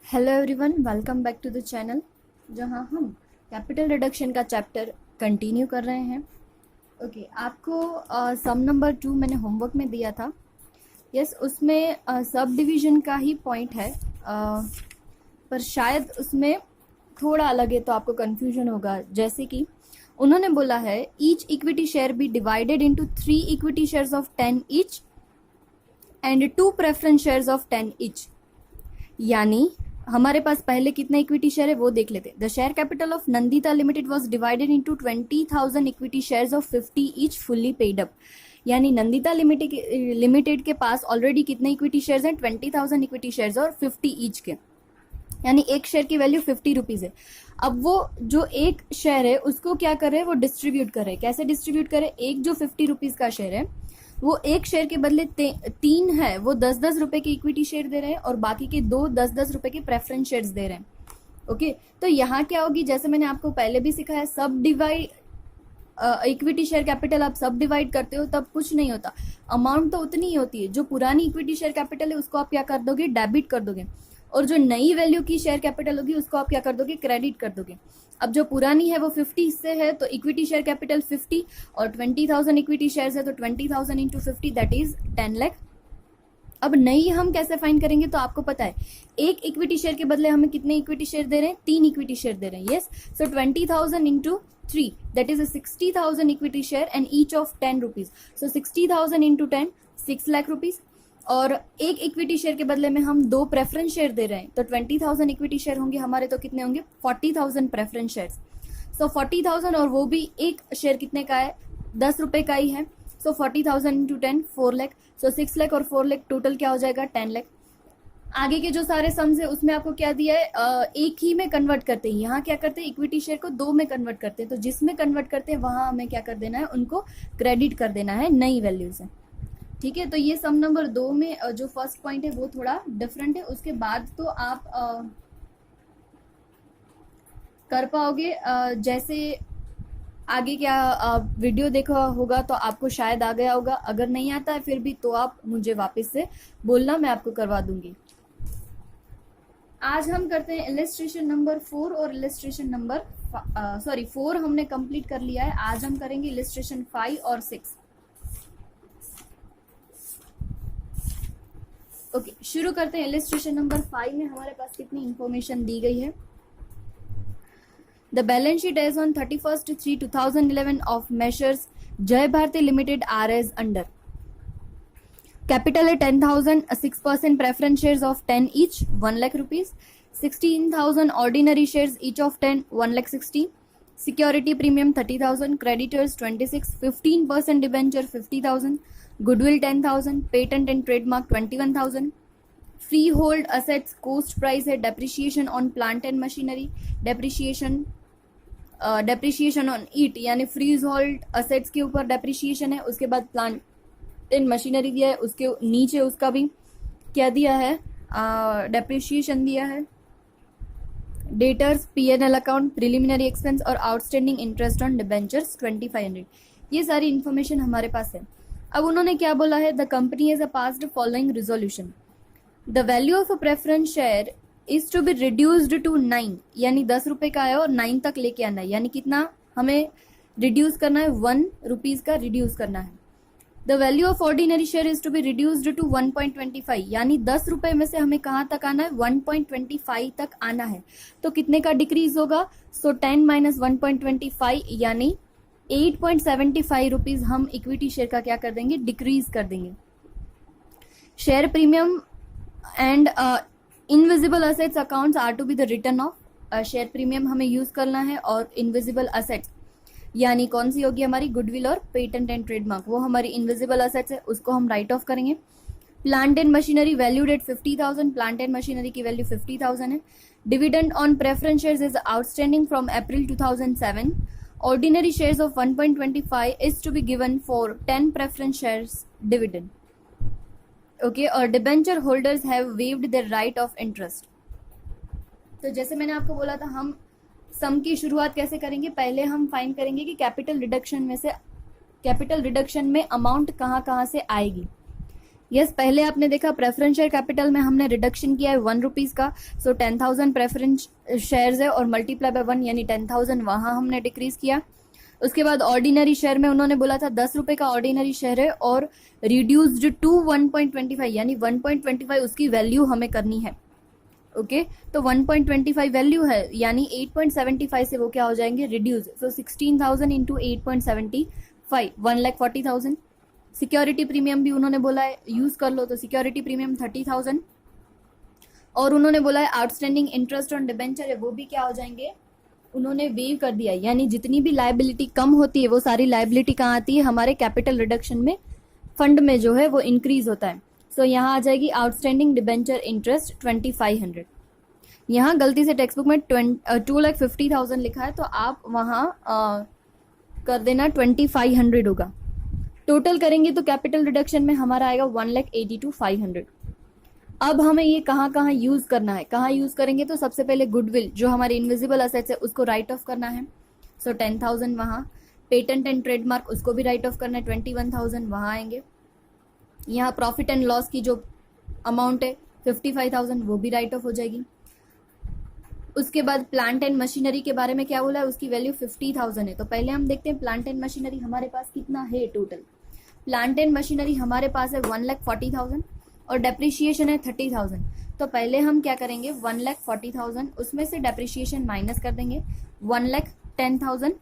Hello everyone, welcome back to the channel जहां हम capital reduction का चैप्टर कंटिन्यू कर रहे हैं। ओके, आपको सम नंबर 2 मैंने होमवर्क में दिया था। यस, उसमें सब डिवीजन का ही पॉइंट है, पर शायद उसमें थोड़ा अलग है तो आपको कन्फ्यूजन होगा। जैसे कि उन्होंने बोला है each equity share be divided into 3 equity shares of 10 each and 2 preference shares of 10 each. यानी हमारे पास पहले कितना इक्विटी शेयर है वो देख लेते हैं। The share capital of Nandita limited was divided into 20,000 equity shares of 50 each fully paid up. यानी नंदिता लिमिटेड के पास ऑलरेडी कितने इक्विटी शेयर्स हैं? 20,000 इक्विटी शेयर्स और 50 ईच के, यानी एक शेयर की वैल्यू 50 रुपीज है। अब वो जो एक शेयर है उसको क्या कर रहे हैं? वो डिस्ट्रीब्यूट कर रहे हैं। कैसे डिस्ट्रीब्यूट करे? एक जो 50 रुपीज का शेयर है वो एक शेयर के बदले 3 है, वो 10-10 रुपए के इक्विटी शेयर दे रहे हैं और बाकी के 2 10-10 रुपए के प्रेफरेंस शेयर्स दे रहे हैं। ओके, तो यहाँ क्या होगी, जैसे मैंने आपको पहले भी सिखाया, सब डिवाइड इक्विटी शेयर कैपिटल आप सब डिवाइड करते हो तब कुछ नहीं होता, अमाउंट तो उतनी ही होती है। जो पुरानी इक्विटी शेयर कैपिटल है उसको आप क्या कर दोगे? डेबिट कर दोगे, और जो नई वैल्यू की शेयर कैपिटल होगी उसको आप क्या कर दोगे? क्रेडिट कर दोगे। अब जो पुरानी है वो 50 से है तो इक्विटी शेयर कैपिटल 50 और 20,000 इक्विटी शेयर्स है तो 20,000 इंटू 50 दैट इज 10 लाख। अब नई हम कैसे फाइंड करेंगे? तो आपको पता है एक इक्विटी शेयर के बदले हमें कितने इक्विटी शेयर दे रहे हैं? 3 इक्विटी शेयर दे रहे हैं। Yes, so 20,000 into 3 that is 60,000 equity share and each of 10 rupees. So 60,000 into 10 6 lakh rupees. और एक इक्विटी शेयर के बदले में हम 2 प्रेफरेंस शेयर दे रहे हैं तो 20,000 इक्विटी शेयर होंगे हमारे, तो कितने होंगे? 40,000 प्रेफरेंस शेयर्स। सो 40,000 और वो भी एक शेयर कितने का है? 10 रुपए का ही है। सो 40,000 इंटू 10 4 लाख। सो 6 लाख और 4 लाख टोटल क्या हो जाएगा? 10 लाख। आगे के जो सारे सम्स है उसमें आपको क्या दिया है? एक ही में कन्वर्ट करते हैं। यहाँ क्या करते हैं? इक्विटी शेयर को 2 में कन्वर्ट करते हैं, तो जिसमें कन्वर्ट करते हैं वहां हमें क्या कर देना है? उनको क्रेडिट कर देना है नई वैल्यू से। ठीक है, तो ये सम नंबर 2 में जो फर्स्ट पॉइंट है वो थोड़ा डिफरेंट है। उसके बाद तो आप कर पाओगे। जैसे आगे क्या वीडियो देखा होगा तो आपको शायद आ गया होगा, अगर नहीं आता है फिर भी तो आप मुझे वापस से बोलना, मैं आपको करवा दूंगी। आज हम करते हैं इलिस्ट्रेशन नंबर 4 और इलिस्ट्रेशन नंबर 4 हमने कंप्लीट कर लिया है। आज हम करेंगे इलिस्ट्रेशन 5 और 6। ओके, शुरू करते हैं। इलिस्ट्रेशन नंबर 5 में हमारे पास कितनी इंफॉर्मेशन दी गई है? The balance sheet as on 31/3/2011 of messrs Jai Bharati limited are as under. Capital है 10,000, 6% preference shares of 10 each 1 lakh rupees, 16,000 ordinary shares each of 10 1 lakh 60, security premium 30,000, creditors 26, 15% debenture 50,000, goodwill 10,000, patent and trademark 21,000, free hold assets cost price है depreciation on plant and machinery, depreciation on it यानी free hold assets के ऊपर depreciation है। उसके बाद plant and machinery दिया है, उसके नीचे उसका भी क्या दिया है? डेप्रिसिएशन दिया है। Debtors P&L account, preliminary expense और आउटस्टैंडिंग इंटरेस्ट ऑन डिबेंचर्स 2500। ये सारी इंफॉर्मेशन हमारे पास है। अब उन्होंने क्या बोला है? The company has passed following resolution. The value of a preference share is to be reduced to 9, यानी 10 रुपए का है और 9 तक लेके आना है। यानी कितना हमें रिड्यूस करना है? 1 रुपीज का रिड्यूस करना है। The value of ordinary share is to be reduced to 1.25, यानी 10 रुपए में से हमें कहाँ तक आना है? 1.25 तक आना है। तो कितने का डिक्रीज होगा? सो 10 माइनस 1.25 यानी 8.75 रुपीज हम इक्विटी शेयर का क्या कर देंगे? डिक्रीज कर देंगे। Share premium and invisible assets accounts are to be the written off. Share premium हमें यूज करना है और इनविजिबल असेट्स यानी कौन सी होगी हमारी? गुडविल और पेटेंट एंड ट्रेडमार्क, वो हमारी इनविजिबल असेट्स है, उसको हम राइट ऑफ करेंगे। Plant and machinery valued at 50,000, plant and machinery की वैल्यू 50,000 है। Dividend on preference shares is outstanding from April 2007। Ordinary shares of 1.25 is to be given for 10 preference shares dividend. Okay, और debenture holders have waived their right of interest. तो जैसे मैंने आपको बोला था, हम सम की शुरुआत कैसे करेंगे? पहले हम फाइंड करेंगे कि कैपिटल रिडक्शन में अमाउंट कहाँ कहाँ से आएगी। यस, पहले आपने देखा प्रेफरेंस शेयर कैपिटल में हमने रिडक्शन किया है 1 रुपीज़ का, सो 10,000 प्रेफरेंस शेयर्स है और मल्टीप्लाई बाय 1 यानी 10,000 वहाँ हमने डिक्रीज किया। उसके बाद ऑर्डिनरी शेयर में उन्होंने बोला था 10 रुपये का ऑर्डिनरी शेयर है और रिड्यूस्ड टू 1.25 यानी 1.25 उसकी वैल्यू हमें करनी है। ओके तो 1.25 वैल्यू है यानी 8.75 से वो क्या हो जाएंगे रिड्यूस, सो 16,000 इंटू 8.75 1,40,000। सिक्योरिटी प्रीमियम भी उन्होंने बोला है यूज कर लो, तो सिक्योरिटी प्रीमियम 30,000 और उन्होंने बोला है आउटस्टैंडिंग इंटरेस्ट ऑन डिबेंचर है वो भी क्या हो जाएंगे, उन्होंने वेव कर दिया, यानी जितनी भी लायबिलिटी कम होती है वो सारी लायबिलिटी कहाँ आती है, हमारे कैपिटल रिडक्शन में फंड में जो है वो इंक्रीज होता है। सो यहाँ आ जाएगी आउटस्टैंडिंग डिबेंचर इंटरेस्ट 2,500। यहाँ गलती से टेक्स्ट बुक में 2,50,000 लिखा है तो आप वहाँ कर देना 2,500 होगा। टोटल करेंगे तो कैपिटल रिडक्शन में हमारा आएगा 1,82,500। अब हमें ये कहाँ कहाँ यूज करना है, कहाँ यूज करेंगे, तो सबसे पहले गुडविल जो हमारे इनविजिबल असेट्स है उसको राइट ऑफ करना है, सो 10,000 वहाँ। पेटेंट एंड ट्रेडमार्क उसको भी राइट ऑफ करना है, 21,000 वहाँ आएंगे। यहाँ प्रॉफिट एंड लॉस की जो अमाउंट है 55,000 वो भी राइट ऑफ हो जाएगी। उसके बाद प्लांट एंड मशीनरी के बारे में क्या बोला है, उसकी वैल्यू 50,000 है। तो पहले हम देखते हैं प्लांट एंड मशीनरी हमारे पास कितना है टोटल। प्लांट एंड मशीनरी हमारे पास है 1,40,000 और डेप्रिशिएशन है 30,000। तो पहले हम क्या करेंगे 1,40,000 उसमें से डेप्रिशिएशन माइनस कर देंगे 1,10,000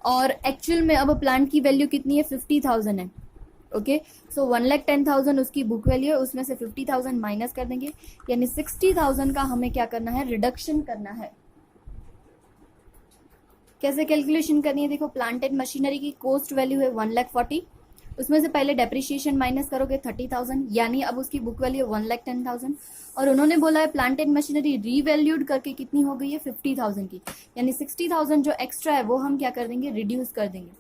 और एक्चुअल में अब प्लांट की वैल्यू कितनी है 50,000 है। ओके सो 1,10,000 उसकी बुक वैल्यू है, उसमें से 50,000 माइनस कर देंगे यानी 60,000 का हमें क्या करना है रिडक्शन करना है। कैसे कैलकुलेशन करनी है, देखो प्लांट एंड मशीनरी की कॉस्ट वैल्यू है 1,40,000 उसमें से पहले डेप्रिशिएशन माइनस करोगे 30,000 यानी अब उसकी बुक वैल्यू 1,10,000 और उन्होंने बोला है प्लांट एंड मशीनरी रीवैल्यूड करके कितनी हो गई है 50,000 की, यानी 60,000 जो एक्स्ट्रा है वो हम क्या कर देंगे रिड्यूस कर देंगे।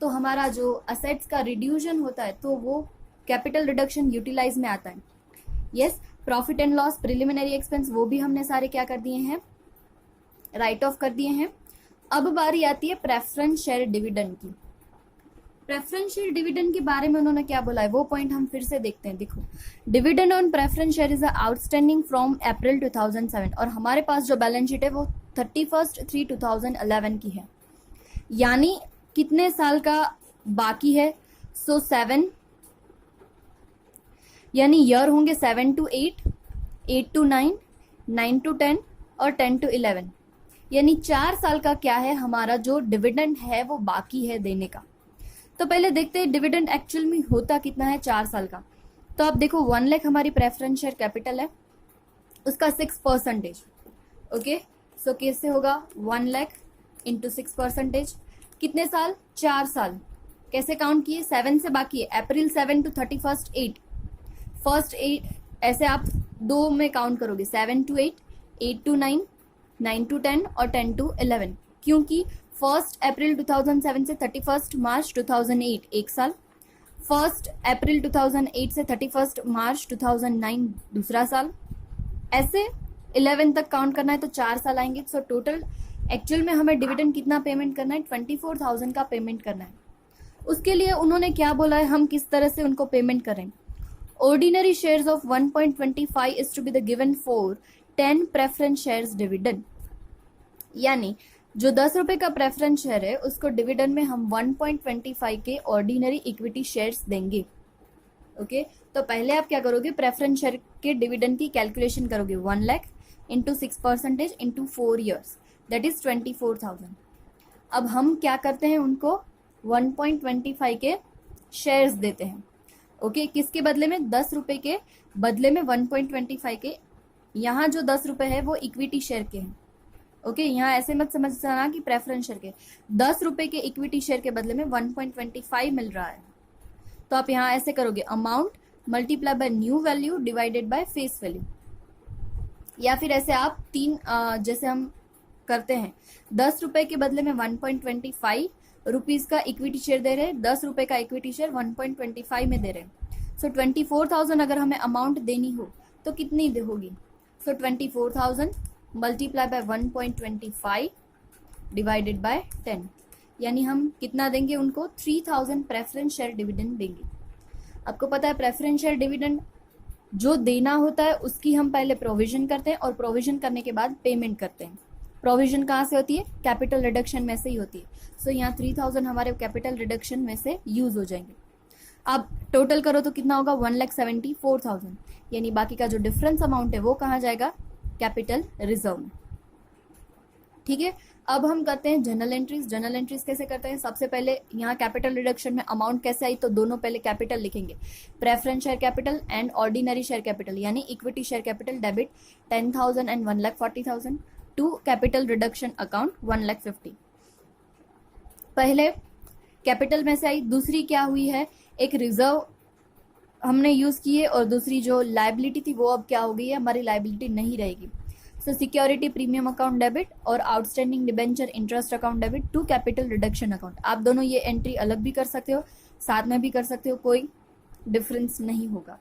तो हमारा जो असेट्स का रिड्यूशन होता है तो वो कैपिटल रिडक्शन यूटिलाइज में आता है। Yes, profit and loss preliminary expense वो भी हमने सारे क्या कर दिए हैं राइट ऑफ कर दिए हैं। अब बारी आती है प्रेफरेंस शेयर डिविडेंड की। प्रेफरेंस शेयर डिविडेंड के बारे में उन्होंने क्या बोला है वो पॉइंट हम फिर से देखते हैं। देखो dividend on preference share is outstanding from April 2007 और हमारे पास जो बैलेंस शीट है वो 31/3/2011 की है, यानी कितने साल का बाकी है, सो 7 यानी ईयर होंगे 7 to 8, 8 to 9, 9 to 10 और 10 to 11, यानी 4 साल का क्या है हमारा जो डिविडेंड है वो बाकी है देने का। तो पहले देखते हैं डिविडेंड एक्चुअल में होता कितना है 4 साल का। तो आप देखो 1 लाख हमारी प्रेफरेंस शेयर कैपिटल है उसका 6%। ओके सो कैसे होगा 1 लाख इंटू 6%, कितने साल 4 साल। कैसे काउंट किए 7 से बाकी है अप्रैल 7 to 31st 8, फर्स्ट 8 ऐसे आप 2 में काउंट करोगे 7 to 8, 8 to 9, 9 to 10 और 10 to 11, क्योंकि 1 अप्रैल 2007 से 31 मार्च 2008 एक साल, 1 अप्रैल 2008 से 31 मार्च 2009 दूसरा साल, ऐसे 11 तक काउंट करना है तो 4 साल आएंगे। सो टोटल एक्चुअल में हमें डिविडेंड कितना पेमेंट करना है 24,000 का पेमेंट करना है। उसके लिए उन्होंने क्या बोला है हम किस तरह से उनको पेमेंट करें। Ordinary shares of 1.25 is to be the given for 10 preference shares dividend, यानी जो 10 रुपए का प्रेफरेंस शेयर है उसको डिविडेंड में हम 1.25 के ऑर्डिनरी इक्विटी शेयर्स देंगे। ओके तो पहले आप क्या करोगे प्रेफरेंस शेयर के डिविडेंड की कैलकुलेशन करोगे 1 lakh into 6% into 4 years that is 24,000। अब हम क्या करते हैं उनको 1.25 के शेयर्स देते हैं। ओके किसके बदले में 10 रुपए के बदले में 1.25 के, यहाँ जो 10 रुपए है वो इक्विटी शेयर के हैं। ओके यहाँ ऐसे मत समझ जाना कि प्रेफरेंस शेयर के 10 रुपए के इक्विटी शेयर के बदले में 1.25 मिल रहा है। तो आप यहाँ ऐसे करोगे amount multiply by new value divided by face value, या फिर ऐसे आप 3 जैसे हम करते हैं 10 रुपए के बदले में 1.25 रुपीज का इक्विटी शेयर दे रहे हैं, 10 रुपए का इक्विटी शेयर 1.25 में दे रहे हैं। सो 24,000 अगर हमें अमाउंट देनी हो तो कितनी होगी, सो 24,000 मल्टीप्लाई बाय 1.25 डिवाइडेड बाय 10, यानी हम कितना देंगे उनको 3,000 प्रेफरेंस शेयर डिविडेंड देंगे। आपको पता है प्रेफरेंशियल डिविडेंड जो देना होता है उसकी हम पहले प्रोविजन करते हैं और प्रोविजन करने के बाद पेमेंट करते हैं। प्रोविजन कहाँ से होती है? कैपिटल रिडक्शन में से ही होती है। सो यहाँ 3000 हमारे कैपिटल रिडक्शन में से यूज हो जाएंगे। अब टोटल करो तो कितना होगा? 1,74,000, यानी बाकी का जो डिफरेंस अमाउंट है वो कहाँ जाएगा? कैपिटल रिजर्व में। ठीक है, अब हम करते हैं जनरल एंट्रीज। जनरल एंट्रीज कैसे करते हैं? सबसे पहले यहाँ कैपिटल रिडक्शन में अमाउंट कैसे आई, तो दोनों पहले कैपिटल लिखेंगे, preference share capital and ordinary share capital, यानी equity share capital debit 10,000 and 1,40,000 to capital reduction account 1,50,000। पहले कैपिटल में से आई, दूसरी क्या हुई है? एक रिजर्व हमने यूज की है और दूसरी जो लाइबिलिटी थी वो अब क्या हो गई है? हमारी लाइबिलिटी नहीं रहेगी। So security premium account debit और outstanding debenture interest account debit to capital reduction account. आप दोनों ये एंट्री अलग भी कर सकते हो, साथ में भी कर सकते हो, कोई डिफरेंस नहीं होगा।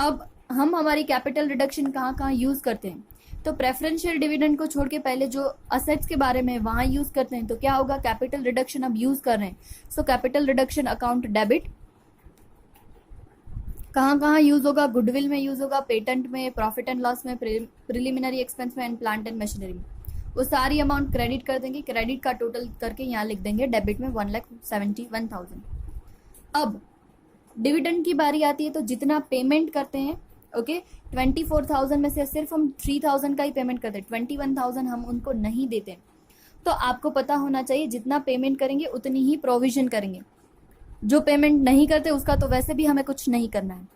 अब हम हमारी कैपिटल रिडक्शन कहाँ कहाँ यूज करते हैं? तो प्रेफरेंशियल डिविडेंड को छोड़ के पहले जो असेट्स के बारे में वहां यूज करते हैं, तो क्या होगा? कैपिटल रिडक्शन अब यूज कर रहे हैं। सो कैपिटल रिडक्शन अकाउंट डेबिट कहाँ कहाँ यूज होगा? गुडविल में यूज होगा, पेटेंट में, प्रॉफिट एंड लॉस में, प्रिलिमिनरी एक्सपेंस में एंड प्लांट एंड मशीनरी में। वो सारी अमाउंट क्रेडिट कर देंगे, क्रेडिट का टोटल करके यहाँ लिख देंगे डेबिट में 1,71,000। अब डिविडेंड की बारी आती है, तो जितना पेमेंट करते हैं, ओके, 24,000 में से सिर्फ हम 3,000 का ही पेमेंट करते हैं, 21,000 हम उनको नहीं देते। तो आपको पता होना चाहिए जितना पेमेंट करेंगे उतनी ही प्रोविजन करेंगे। जो पेमेंट नहीं करते उसका तो वैसे भी हमें कुछ नहीं करना है।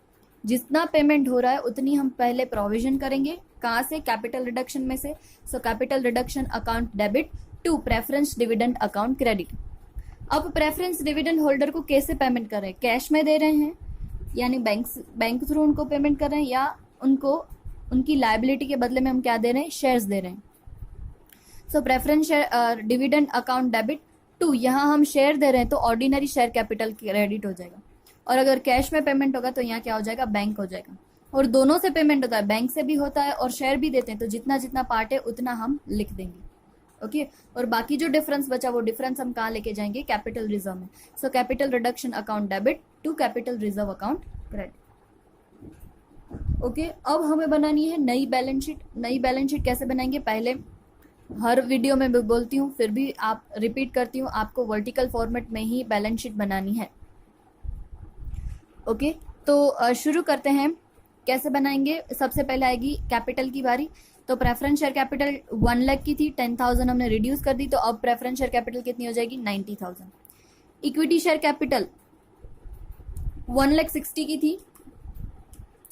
जितना पेमेंट हो रहा है उतनी हम पहले प्रोविजन करेंगे। कहाँ से? कैपिटल रिडक्शन में से। So capital reduction account debit to preference dividend account credit. अब प्रेफरेंस डिविडेंड होल्डर को कैसे पेमेंट कर रहे हैं? कैश में दे रहे हैं, यानी बैंक थ्रू उनको पेमेंट कर रहे हैं, या उनको उनकी लायबिलिटी के बदले में हम क्या दे रहे हैं? शेयर्स दे रहे हैं। So preference dividend account debit to, यहाँ हम शेयर दे रहे हैं तो ऑर्डिनरी शेयर कैपिटल क्रेडिट हो जाएगा, और अगर कैश में पेमेंट होगा तो यहाँ क्या हो जाएगा? बैंक हो जाएगा। और दोनों से पेमेंट होता है, बैंक से भी होता है और शेयर भी देते हैं, तो जितना जितना पार्ट है उतना हम लिख देंगे। ओके, और बाकी जो डिफरेंस बचा वो डिफरेंस हम कहाँ लेके जाएंगे? कैपिटल रिजर्व में। So capital reduction account debit to capital reserve account credit. Okay, अब हमें बनानी है नई बैलेंस शीट। नई बैलेंस शीट कैसे बनाएंगे? पहले हर वीडियो में भी बोलती हूँ, फिर भी आप रिपीट करती हूँ, आपको वर्टिकल फॉर्मेट में ही बैलेंस शीट बनानी है। ओके, तो शुरू करते हैं। कैसे बनाएंगे? सबसे पहले आएगी कैपिटल की बारी। तो प्रेफरेंस शेयर कैपिटल 1 लाख की थी, 10,000 हमने रिड्यूस कर दी, तो अब प्रेफरेंस शेयर कैपिटल कितनी हो जाएगी? 90,000। इक्विटी शेयर कैपिटल 1,60,000 की थी,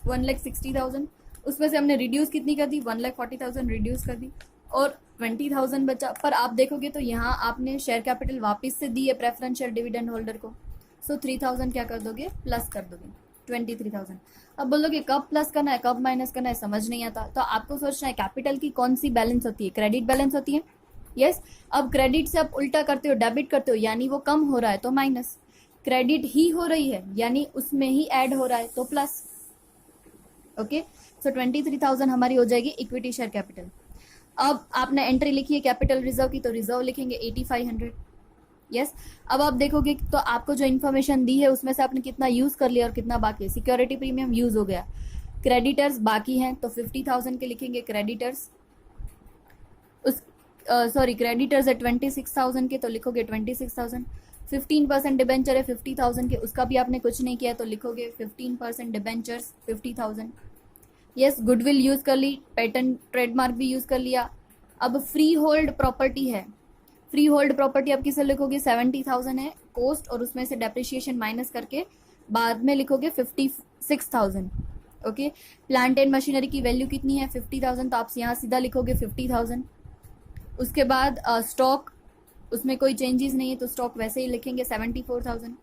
1,60,000, उसमें से हमने रिड्यूस कितनी कर दी? 1,40,000 रिड्यूस कर दी, और 20,000 बचा। पर आप देखोगे तो यहाँ आपने शेयर कैपिटल वापस से दी है प्रेफरेंस शेयर डिविडेंड होल्डर को। सो 3,000 क्या कर दोगे? प्लस कर दोगे, 23,000। अब बोलोगे कब प्लस करना है, कब माइनस करना है, समझ नहीं आता। तो आपको सोचना है कैपिटल की कौन सी बैलेंस होती है? क्रेडिट बैलेंस होती है। यस, अब क्रेडिट से आप उल्टा करते हो, डेबिट करते हो, यानी वो कम हो रहा है तो माइनस, क्रेडिट ही हो रही है यानी उसमें ही ऐड हो रहा है तो प्लस। ओके, सो 23,000 हमारी हो जाएगी इक्विटी शेयर कैपिटल। अब आपने एंट्री लिखी है कैपिटल रिजर्व की, तो रिजर्व लिखेंगे 8,500। यस, अब आप देखोगे तो आपको जो इन्फॉर्मेशन दी है उसमें से आपने कितना यूज कर लिया और कितना बाकी है। सिक्योरिटी प्रीमियम यूज हो गया, क्रेडिटर्स बाकी हैं, तो 50,000 के लिखेंगे क्रेडिटर्स। उस क्रेडिटर्स है 26,000 के, तो लिखोगे 26,000। 15% डिबेंचर है 50,000 के, उसका भी आपने कुछ नहीं किया तो लिखोगे 15% डिबेंचर्स 50,000। यस, गुडविल यूज कर ली, पेटेंट ट्रेडमार्क भी यूज कर लिया। अब फ्री होल्ड प्रॉपर्टी है, फ्री होल्ड प्रॉपर्टी आप किसे लिखोगे? 70,000 है कॉस्ट, और उसमें से डेप्रिसिएशन माइनस करके बाद में लिखोगे 56,000। ओके, प्लांट एंड मशीनरी की वैल्यू कितनी है? 50,000, तो आप यहाँ सीधा लिखोगे 50,000। उसके बाद स्टॉक, उसमें कोई चेंजेस नहीं है तो स्टॉक वैसे ही लिखेंगे 74,000।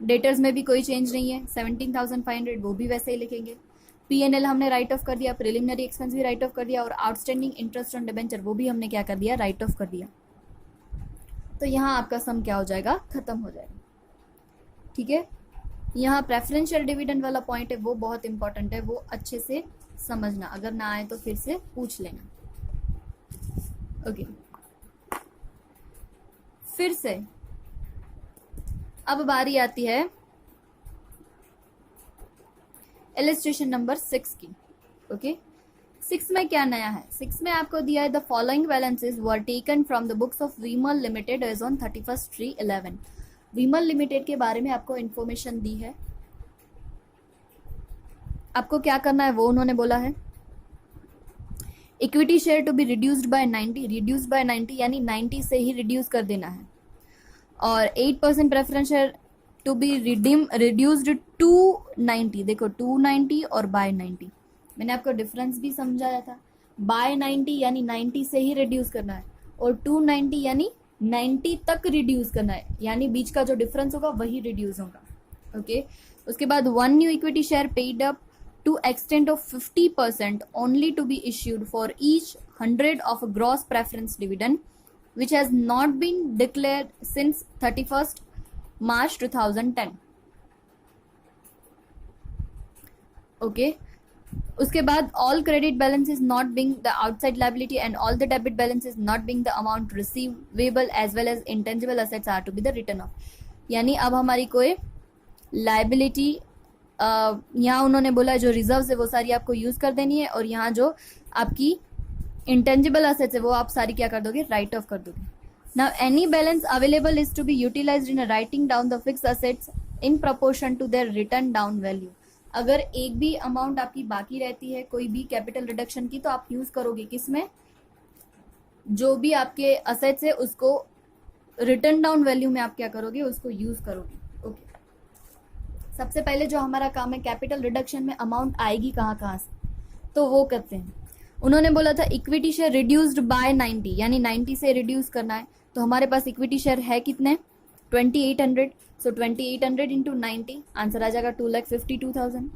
डेटर्स में भी कोई चेंज नहीं है, 17,500, वो भी वैसे ही लिखेंगे। P&L हमने राइट ऑफ कर दिया, प्रिलिमिनरी एक्सपेंस भी राइट ऑफ कर दिया, और आउटस्टैंडिंग इंटरेस्ट ऑन डिबेंचर वो भी हमने क्या कर दिया? राइट ऑफ कर दिया। तो यहाँ आपका सम क्या हो जाएगा? खत्म हो जाएगा। ठीक है, यहाँ प्रेफरेंशियल डिविडेंड वाला पॉइंट है वो बहुत इंपॉर्टेंट है, वो अच्छे से समझना, अगर ना आए तो फिर से पूछ लेना। ओके, फिर से अब बारी आती है इलस्ट्रेशन नंबर 6 की। ओके, 6 में क्या नया है? 6 में आपको दिया है the following balances were taken from the books of Vimal limited as on 31/3/11। Vimal limited के बारे में आपको इन्फॉर्मेशन दी है। आपको क्या करना है वो उन्होंने बोला है। Equity share to be reduced by 90, reduced by 90 यानी 90 से ही रिड्यूस कर देना है। और 8% preference share to be reduced to 90, देखो 290 और बाय 90, मैंने आपको डिफरेंस भी समझाया था। बाय 90 यानी 90 से ही रिड्यूस करना है, और 290 यानी 90 तक रिड्यूस करना है, यानी बीच का जो डिफरेंस होगा वही रिड्यूस होगा। ओके, उसके बाद 1 new equity share paid up to extent of 50% only to be issued for each 100 of a gross preference dividend which has not been declared since 31st March 2010. Okay, उसके बाद all credit balances not being the outside liability and all the debit balances not being the amount receivable as well as intangible assets are to be the written off. यानी अब हमारी कोई liability यहाँ उन्होंने बोला जो रिजर्व्स है वो सारी आपको यूज कर देनी है, और यहाँ जो आपकी इंटेंजिबल असेट्स है वो आप सारी क्या कर दोगे? राइट ऑफ कर दोगे। Now any balance available is to be utilised in writing down the fixed assets in proportion to their written down value. अगर एक भी अमाउंट आपकी बाकी रहती है कोई भी कैपिटल रिडक्शन की, तो आप यूज करोगे किसमें? जो भी आपके असेट्स है उसको रिटर्न डाउन वैल्यू में आप क्या करोगे? उसको यूज करोगे। ओके, सबसे पहले जो हमारा काम है कैपिटल रिडक्शन में अमाउंट आएगी कहाँ कहाँ से, तो वो करते हैं। उन्होंने बोला था इक्विटी शेयर रिड्यूस्ड बाय 90, यानी 90 से रिड्यूस करना है। तो हमारे पास इक्विटी शेयर है कितने? 2800। सो 2800 इंटू 90, आंसर आ जाएगा 2,52,000।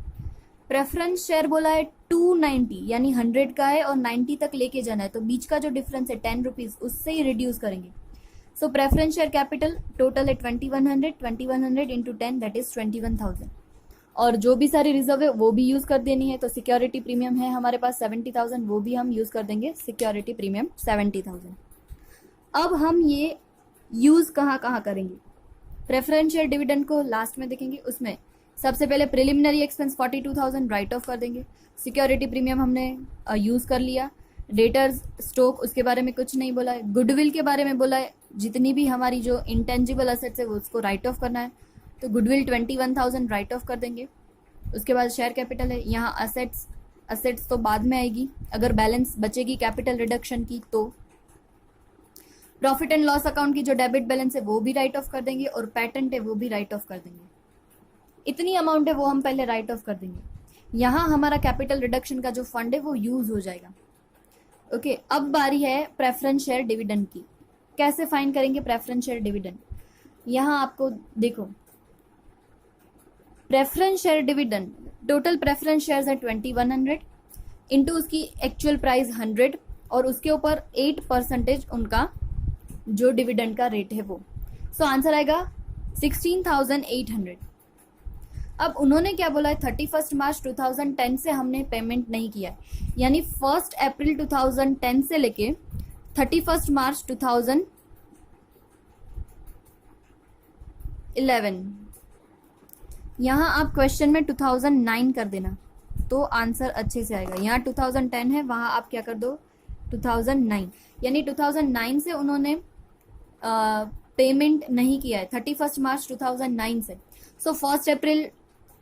प्रेफरेंस शेयर बोला है 290, यानी 100 का है और 90 तक लेके जाना है, तो बीच का जो डिफरेंस है 10 रुपीज उससे ही रिड्यूस करेंगे। सो प्रेफरेंस शेयर कैपिटल टोटल है 2100 इंटू 10 दैट इज 21,000, और जो भी सारी रिजर्व है वो भी यूज कर देनी है। तो सिक्योरिटी प्रीमियम है हमारे पास 70,000, वो भी हम यूज कर देंगे सिक्योरिटी प्रीमियम 70,000। अब हम ये यूज कहाँ कहाँ करेंगे? प्रेफरेंस शेयर डिविडेंड को लास्ट में देखेंगे, उसमें सबसे पहले प्रिलिमिनरी एक्सपेंस 42,000 राइट ऑफ कर देंगे। सिक्योरिटी प्रीमियम हमने यूज कर लिया। डेटर्स स्टॉक उसके बारे में कुछ नहीं बोला है। गुडविल के बारे में बोला है, जितनी भी हमारी जो इंटेंजिबल असेट्स है वो उसको राइट ऑफ करना है, तो गुडविल 21,000 राइट ऑफ कर देंगे। उसके बाद शेयर कैपिटल है, यहाँ असेट्स तो बाद में आएगी अगर बैलेंस बचेगी कैपिटल रिडक्शन की। तो प्रॉफिट एंड लॉस अकाउंट की जो डेबिट बैलेंस है वो भी राइट ऑफ कर देंगे, और पैटेंट है वो भी राइट ऑफ कर देंगे। इतनी अमाउंट है वो हम पहले राइट ऑफ कर देंगे। यहाँ हमारा कैपिटल रिडक्शन का जो फंड है वो यूज हो जाएगा। ओके, अब बारी है प्रेफरेंस शेयर डिविडेंड की। कैसे फाइंड करेंगे प्रेफरेंस शेयर डिविडेंड? यहाँ आपको देखो, preference share dividend total preference shares है 2100 इंटू उसकी एक्चुअल प्राइस 100, और उसके ऊपर 8% उनका जो डिविडेंड का रेट है वो। सो आंसर आएगा 16,800। अब उन्होंने क्या बोला है? 31 मार्च 2010 से हमने पेमेंट नहीं किया है, यानी 1 अप्रैल 2010 से लेके 31 मार्च 2011, यहाँ आप क्वेश्चन में 2009 कर देना तो आंसर अच्छे से आएगा। यहाँ 2010 है, वहाँ आप क्या कर दो 2009, यानी 2009 से उन्होंने पेमेंट नहीं किया है 31 मार्च 2009 से। सो 1 अप्रैल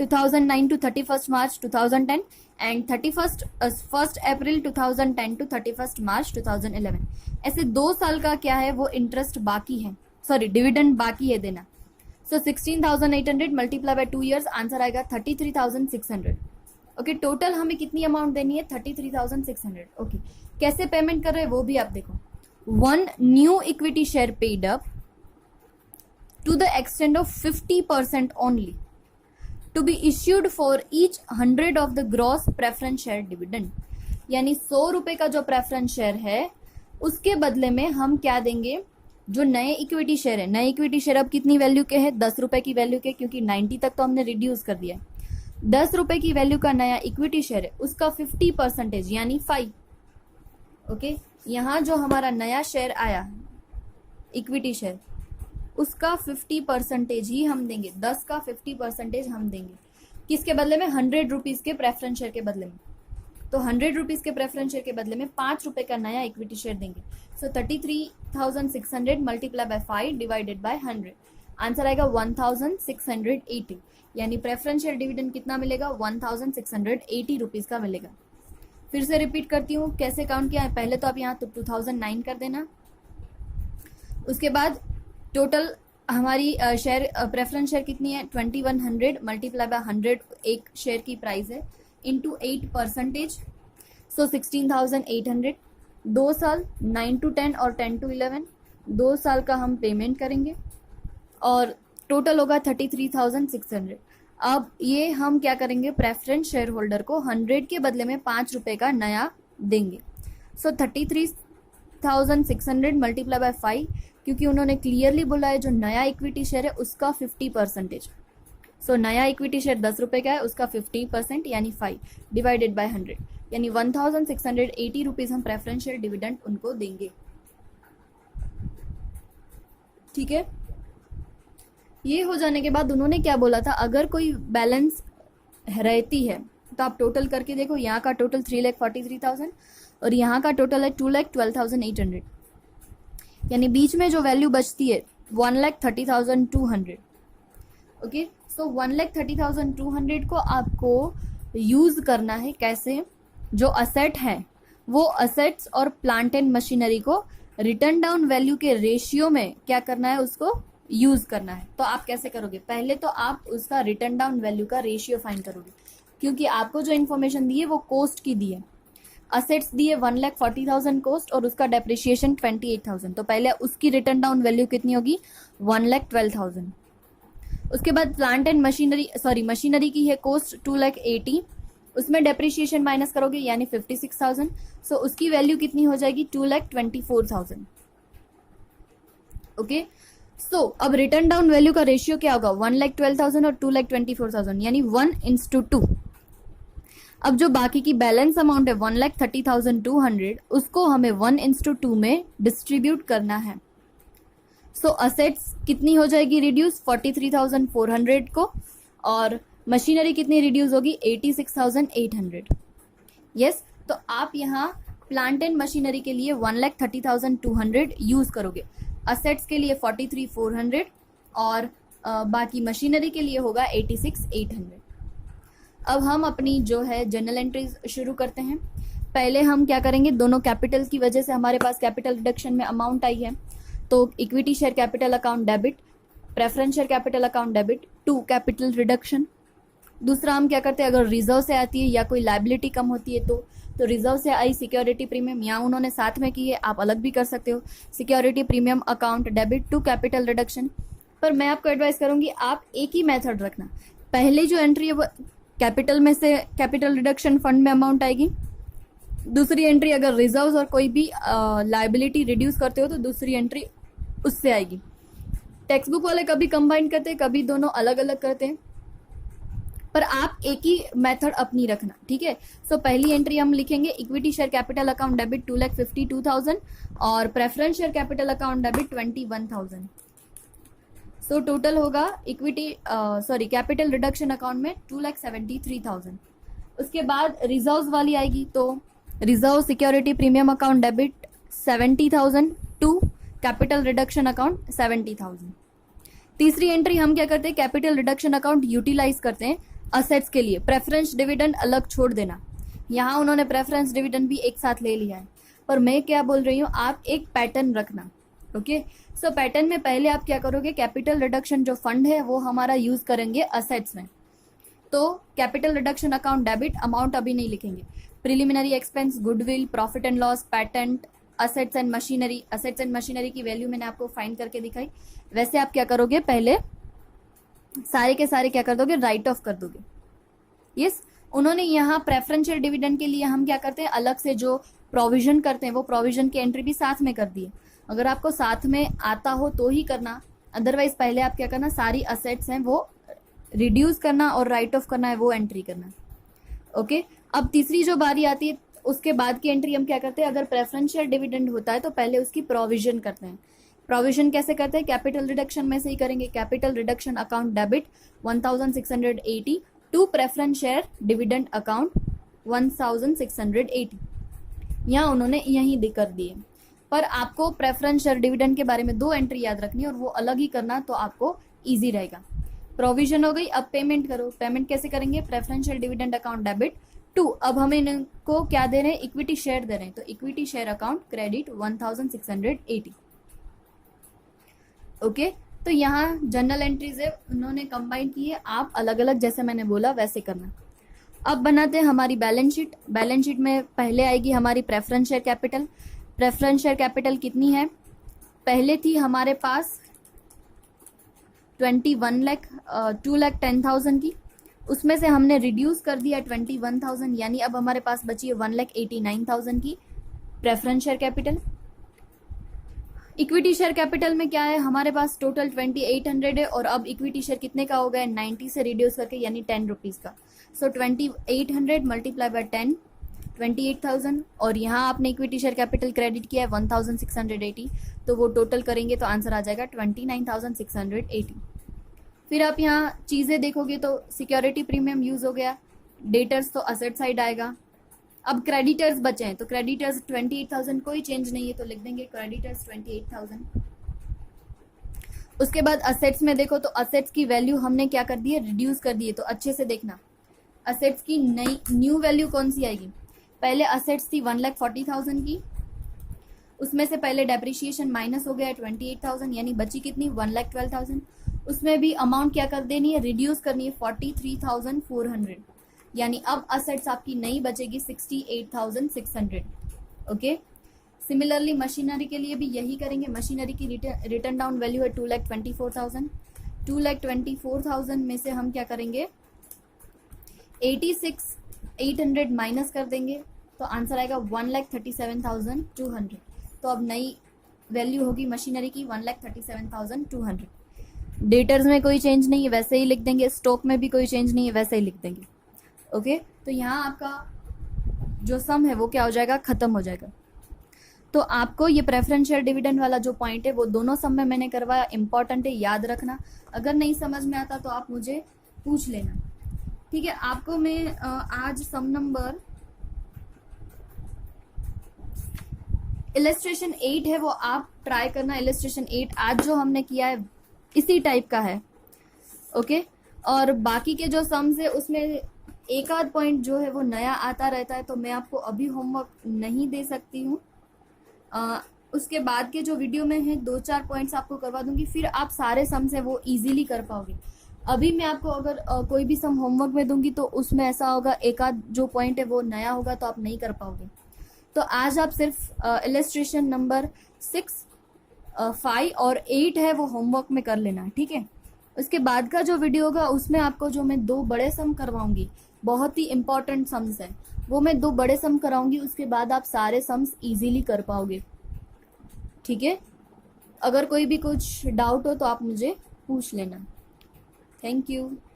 2009 to 31 March 2010 and 1 April 2010 to 31 मार्च 2011, ऐसे 2 साल का क्या है वो इंटरेस्ट बाकी है, सॉरी डिविडेंड बाकी है देना। सो 16,800 मल्टीप्लाई बाय 2 ईयर्स, आंसर आएगा 33,600। ओके, टोटल हमें कितनी अमाउंट देनी है? 33,600। ओके, कैसे पेमेंट कर रहे हैं वो भी आप देखो। 1 new equity share paid up to the extent of 50% only to be issued for each 100 of the gross preference share dividend, यानी 100 रुपए का जो प्रेफरेंस शेयर है उसके बदले में हम क्या देंगे? जो नए इक्विटी शेयर है, नए इक्विटी शेयर अब कितनी वैल्यू के है? 10 रुपए की वैल्यू के, क्योंकि 90 तक तो हमने रिड्यूस कर दिया है। 10 रुपए की वैल्यू का नया इक्विटी शेयर है, उसका 50% यानी 5। ओके, यहाँ जो हमारा नया शेयर आया इक्विटी शेयर, उसका 50% ही हम देंगे, 10 का 50% हम देंगे। किसके बदले में, 100 रुपीज़ के प्रेफरेंस शेयर के बदले में। तो 100 रुपीज़ के प्रेफरेंस शेयर के बदले में 5 रुपये का नया इक्विटी शेयर देंगे। सो 33,600 multiply by 5 divided by 100, answer आएगा 1680। यानी प्रेफरेंस शेयर डिविडेंड कितना मिलेगा, 1680 रुपीज़ का मिलेगा। फिर से रिपीट करती हूँ कैसे काउंट किया है। पहले तो आप यहाँ तो 2009 कर देना, उसके बाद टोटल हमारी शेयर प्रेफरेंस शेयर कितनी है, 2100 मल्टीप्लाई बाय 100 एक शेयर की प्राइस है, इंटू 8%, सो 16,800। 2 साल 9 to 10 और 10 to 11, 2 साल का हम पेमेंट करेंगे और टोटल होगा 33,600। अब ये हम क्या करेंगे, प्रेफरेंस शेयर होल्डर को 100 के बदले में 5 रुपये का नया देंगे। सो 33,600 मल्टीप्लाई बाय 5, क्योंकि उन्होंने क्लियरली बोला है जो नया इक्विटी शेयर है उसका 50%। सो नया इक्विटी शेयर 10 रुपये का है, उसका 50% यानी 5 डिवाइडेड बाय 100, यानी 1680 रुपीज़ हम प्रेफरेंस शेयर डिविडेंड उनको देंगे। ठीक है, ये हो जाने के बाद उन्होंने क्या बोला था, अगर कोई बैलेंस रहती है तो आप टोटल करके देखो। यहाँ का टोटल 3,43,000 और यहाँ का टोटल है 2,12,800, यानी बीच में जो वैल्यू बचती है 1,30,200। ओके, सो 1,30,200 को आपको यूज़ करना है कैसे, जो असेट है वो असेट्स और प्लांट एंड मशीनरी को रिटर्न डाउन वैल्यू के रेशियो में क्या करना है, उसको यूज़ करना है। तो आप कैसे करोगे, पहले तो आप उसका रिटर्न डाउन वैल्यू का रेशियो फाइंड करोगे, क्योंकि आपको जो इन्फॉर्मेशन दी है वो कोस्ट की दी है। असेट्स दी है 1,40,000 कोस्ट और उसका डेप्रिसिएशन 28,000, तो पहले उसकी रिटर्न डाउन वैल्यू कितनी होगी, 1,12,000। उसके बाद प्लांट एंड मशीनरी की है कोस्ट 2,80,000, उसमें डेप्रिसिएशन माइनस करोगे यानी 56,000, सो उसकी वैल्यू कितनी हो जाएगी, 2,24,000। ओके, सो अब रिटर्न डाउन वैल्यू का रेशियो क्या होगा, 1,12,000 और 2,24,000 यानी 1:2। अब जो बाकी की बैलेंस अमाउंट है 1,30,200 उसको हमें 1:2 में डिस्ट्रीब्यूट करना है। सो असेट्स कितनी हो जाएगी रिड्यूस, 43,400 को, और मशीनरी कितनी रिड्यूस होगी, 86,800। यस, तो आप यहाँ प्लांट एंड मशीनरी के लिए 1,30,200 यूज करोगे, असेट्स के लिए 43,400 और बाकी मशीनरी के लिए होगा 86,800। अब हम अपनी जो है जनरल एंट्रीज शुरू करते हैं। पहले हम क्या करेंगे, दोनों कैपिटल की वजह से हमारे पास कैपिटल रिडक्शन में अमाउंट आई है, तो equity share capital account debit, preference share capital account debit to capital reduction. दूसरा हम क्या करते हैं, अगर रिजर्व से आती है या कोई लायबिलिटी कम होती है तो रिजर्व से आई सिक्योरिटी प्रीमियम, यहाँ उन्होंने साथ में की है, आप अलग भी कर सकते हो, security premium account debit to capital reduction. पर मैं आपको एडवाइस करूंगी आप एक ही मेथड रखना, पहले जो एंट्री है वो कैपिटल में से कैपिटल रिडक्शन फंड में अमाउंट आएगी, दूसरी एंट्री अगर रिजर्व और कोई भी लायबिलिटी रिड्यूस करते हो तो दूसरी एंट्री उससे आएगी। टेक्स्ट बुक वाले कभी कंबाइन करते हैं, कभी दोनों अलग अलग करते हैं, पर आप एक ही मेथड अपनी रखना। ठीक है, सो पहली एंट्री हम लिखेंगे equity share capital account debit 2,52,000 और preference share capital account debit 21,000। So total होगा कैपिटल रिडक्शन अकाउंट में 2,73,000। उसके बाद रिजर्व वाली आएगी, तो reserve security premium account debit 70,000 to capital reduction account 70,000। तीसरी एंट्री हम क्या करते हैं, कैपिटल रिडक्शन अकाउंट यूटिलाइज करते हैं असेट्स के लिए, प्रेफरेंस डिविडेंड अलग छोड़ देना। यहाँ उन्होंने प्रेफरेंस डिविडेंड भी एक साथ ले लिया है, पर मैं क्या बोल रही हूँ, आप एक पैटर्न रखना। ओके, सो पैटर्न में पहले आप क्या करोगे, कैपिटल रिडक्शन जो फंड है वो हमारा यूज करेंगे असेट्स में, तो capital reduction account debit amount अभी नहीं लिखेंगे, preliminary expense, goodwill, profit and loss, patent, assets and machinery की वैल्यू मैंने आपको फाइंड करके दिखाई। वैसे आप क्या करोगे, पहले सारे के सारे क्या कर दोगे, राइट ऑफ कर दोगे। यस, उन्होंने यहाँ प्रेफरेंशियल डिविडेंड के लिए हम क्या करते हैं, अलग से जो प्रोविजन करते हैं वो प्रोविजन की एंट्री भी साथ में कर दी है। अगर आपको साथ में आता हो तो ही करना, अदरवाइज पहले आप क्या करना, सारी असेट्स हैं वो रिड्यूस करना और राइट ऑफ करना है वो एंट्री करना। ओके, अब तीसरी जो बारी आती है उसके बाद की एंट्री हम क्या करते हैं, अगर प्रेफरेंशियल डिविडेंड होता है तो पहले उसकी प्रोविजन करते हैं। प्रोविजन कैसे करते हैं, कैपिटल रिडक्शन में से ही करेंगे, capital reduction account debit 1,680 to preference share dividend account 1680। यहाँ उन्होंने यहीं कर दिए, पर आपको प्रेफरेंस शेयर डिविडेंड के बारे में 2 एंट्री याद रखनी है और वो अलग ही करना, तो आपको इजी रहेगा। प्रोविजन हो गई, अब पेमेंट करो। पेमेंट कैसे करेंगे? Preference share dividend account debit to, अब हम इनको क्या दे रहे हैं? इक्विटी शेयर दे रहे हैं, तो equity share account credit 1680। Okay, तो यहाँ जनरल एंट्रीज है, उन्होंने कंबाइन की है, आप अलग अलग जैसे मैंने बोला वैसे करना। अब बनाते हैं हमारी बैलेंस शीट। बैलेंस शीट में पहले आएगी हमारी preference share capital. Preference share capital कितनी है? पहले थी हमारे पास 21 लाख 2,10,000 की, उसमें से हमने रिड्यूस कर दिया 21,000, यानी अब हमारे पास बची है 1,89,000 की preference share capital. Equity share capital में क्या है? हमारे पास टोटल 2800 है, और अब इक्विटी शेयर कितने का हो गया? 90 से रिड्यूस करके, यानी 10 रुपीज़ का। सो 2800 मल्टीप्लाई बाय 10, 28,000, और यहाँ आपने इक्विटी शेयर कैपिटल क्रेडिट किया है 1680, तो वो टोटल करेंगे तो आंसर आ जाएगा 29,680। फिर आप यहाँ चीज़ें देखोगे तो सिक्योरिटी प्रीमियम यूज़ हो गया, डेटर्स तो असेट साइड आएगा। अब क्रेडिटर्स बचे हैं, तो क्रेडिटर्स 28,000, कोई चेंज नहीं है, तो लिख देंगे क्रेडिटर्स 28,000। उसके बाद असेट्स में देखो तो असेट्स की वैल्यू हमने क्या कर दी है? रिड्यूस कर दी है, तो अच्छे से देखना असेट्स की नई न्यू वैल्यू कौन सी आएगी। पहले असेट्स थी 1,40,000 की, उसमें से पहले डेप्रिशिएशन माइनस हो गया 28,000, यानी बची कितनी? 1,12,000। उसमें भी अमाउंट क्या कर देनी है? रिड्यूस करनी है 43,400, यानी अब असेट्स आपकी नई बचेगी 68,600। ओके, सिमिलरली मशीनरी के लिए भी यही करेंगे। मशीनरी की रिटर्न डाउन वैल्यू है 2,24,000। 2,24,000 में से हम क्या करेंगे? 86,800 माइनस कर देंगे, तो आंसर आएगा 1,37,200। तो अब नई वैल्यू होगी मशीनरी की 1,37,200। डेटर्स में कोई चेंज नहीं है, वैसे ही लिख देंगे। स्टॉक में भी कोई चेंज नहीं है, वैसे ही लिख देंगे। ओके, तो यहाँ आपका जो सम है वो क्या हो जाएगा? खत्म हो जाएगा। तो आपको ये प्रेफरेंस शेयर डिविडेंड वाला जो पॉइंट है वो दोनों सम में मैंने करवाया, इंपॉर्टेंट है, याद रखना। अगर नहीं समझ में आता तो आप मुझे पूछ लेना, ठीक है। आपको मैं आज सम नंबर इलस्ट्रेशन 8 है, वो आप ट्राई करना। इलस्ट्रेशन 8 आज जो हमने किया है इसी टाइप का है। ओके, और बाकी के जो सम्स है उसमें एक आध पॉइंट जो है वो नया आता रहता है, तो मैं आपको अभी होमवर्क नहीं दे सकती हूँ। उसके बाद के जो वीडियो में है 2-4 पॉइंट्स आपको करवा दूंगी, फिर आप सारे सम्स है वो इजीली कर पाओगे। अभी मैं आपको अगर कोई भी सम होमवर्क में दूंगी तो उसमें ऐसा होगा एक आध जो पॉइंट है वो नया होगा, तो आप नहीं कर पाओगे। तो आज आप सिर्फ इलस्ट्रेशन नंबर 6, 5 और 8 है वो होमवर्क में कर लेना, ठीक है। उसके बाद का जो वीडियो होगा उसमें आपको जो मैं 2 बड़े सम करवाऊंगी, बहुत ही इंपॉर्टेंट सम्स हैं, वो मैं 2 बड़े सम कराऊंगी। उसके बाद आप सारे सम्स इजीली कर पाओगे, ठीक है। अगर कोई भी कुछ डाउट हो तो आप मुझे पूछ लेना। Thank you.